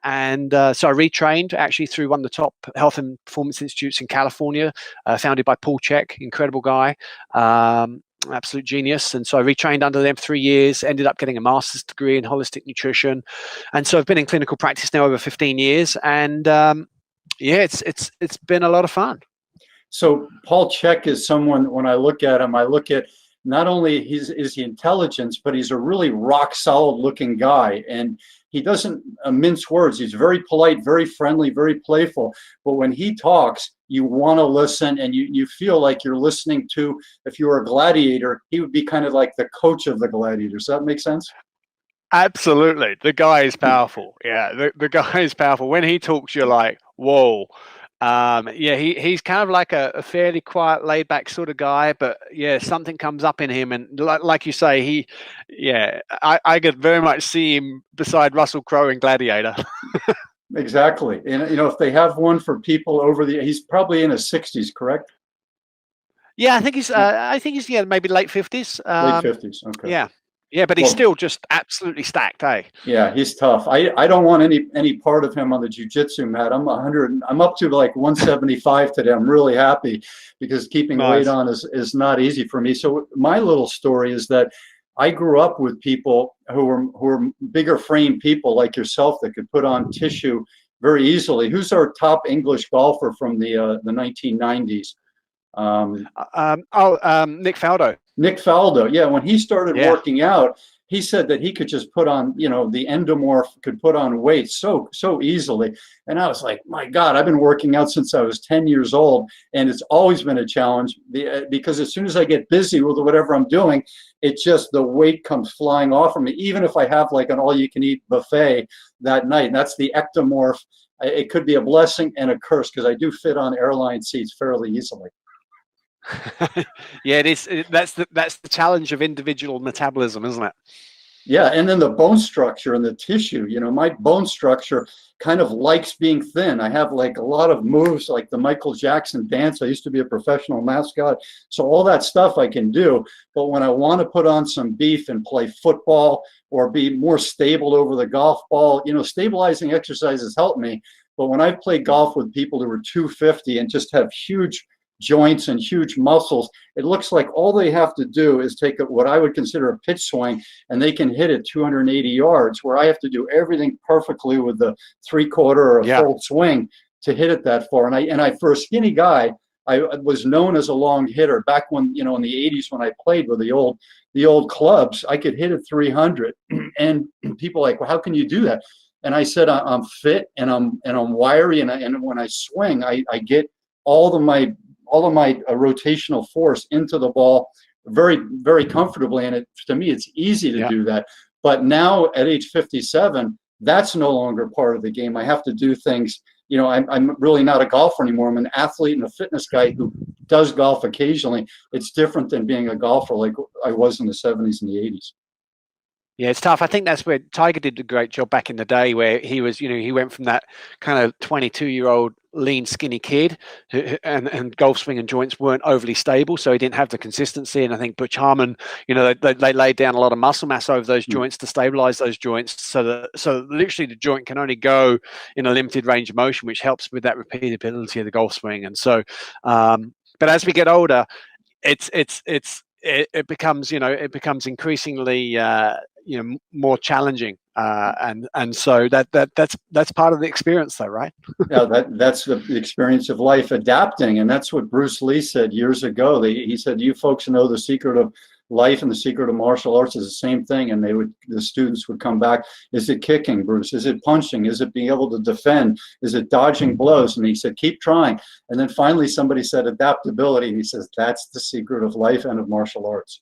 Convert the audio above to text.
And so I retrained actually through one of the top health and performance institutes in California, founded by Paul Chek, incredible guy, absolute genius. And so I retrained under them for 3 years, ended up getting a master's degree in holistic nutrition. And so I've been in clinical practice now over 15 years. And it's been a lot of fun. So Paul Chek is someone, when I look at him, I look at not only is he intelligence, but he's a really rock solid looking guy. And he doesn't mince words. He's very polite, very friendly, very playful. But when he talks, you want to listen, and you feel like you're listening to, if you were a gladiator, he would be kind of like the coach of the gladiators. Does that make sense? Absolutely. The guy is powerful. Yeah, the guy is powerful. When he talks, you're like, whoa. He's kind of like a fairly quiet, laid-back sort of guy, but yeah, something comes up in him, and like you say, I could very much see him beside Russell Crowe in Gladiator. Exactly, and if they have one for people he's probably in his 60s, correct? Yeah, I think he's maybe late 50s. Late 50s, okay. Yeah, but he's still just absolutely stacked, eh? Yeah, he's tough. I don't want any part of him on the jiu-jitsu mat. I'm up to like 175 today. I'm really happy because keeping weight on is not easy for me. So my little story is that I grew up with people who were bigger frame people like yourself that could put on tissue very easily. Who's our top English golfer from the 1990s? Nick Faldo. Nick Faldo, yeah. When he started working out, he said that he could just put on, the endomorph could put on weight so easily. And I was like, my God, I've been working out since I was 10 years old, and it's always been a challenge because as soon as I get busy with whatever I'm doing, the weight comes flying off of me, even if I have like an all-you-can-eat buffet that night. And that's the ectomorph. It could be a blessing and a curse because I do fit on airline seats fairly easily. Yeah, it is. That's the challenge of individual metabolism, isn't it? Yeah, and then the bone structure and the tissue. My bone structure kind of likes being thin. I have like a lot of moves like the Michael Jackson dance. I used to be a professional mascot, so all that stuff I can do. But when I want to put on some beef and play football or be more stable over the golf ball, stabilizing exercises help me. But when I play golf with people who are 250 and just have huge joints and huge muscles, it looks like all they have to do is take what I would consider a pitch swing, and they can hit it 280 yards, where I have to do everything perfectly with the 3/4 or a full swing to hit it that far. And I for a skinny guy, I was known as a long hitter back when, in the 80s when I played with the old clubs, I could hit it 300, and people are like, well, how can you do that? And I said, I'm fit and I'm wiry, and when I swing, I get all of my rotational force into the ball very, very comfortably. And to me, it's easy to do that. But now at age 57, that's no longer part of the game. I have to do things, I'm really not a golfer anymore. I'm an athlete and a fitness guy who does golf occasionally. It's different than being a golfer like I was in the 70s and the 80s. Yeah, it's tough. I think that's where Tiger did a great job back in the day, where he was, he went from that kind of 22-year-old lean, skinny kid, and golf swing and joints weren't overly stable, so he didn't have the consistency. And I think Butch Harmon, they laid down a lot of muscle mass over those joints to stabilize those joints, so literally the joint can only go in a limited range of motion, which helps with that repeatability of the golf swing. And so, but as we get older, it becomes increasingly more challenging, and so that's part of the experience, though, right? Yeah, that's the experience of life, adapting, and that's what Bruce Lee said years ago. He said, "You folks know the secret of life and the secret of martial arts is the same thing." And the students would come back. Is it kicking, Bruce? Is it punching? Is it being able to defend? Is it dodging blows? And he said, keep trying. And then finally somebody said adaptability. And he says, that's the secret of life and of martial arts.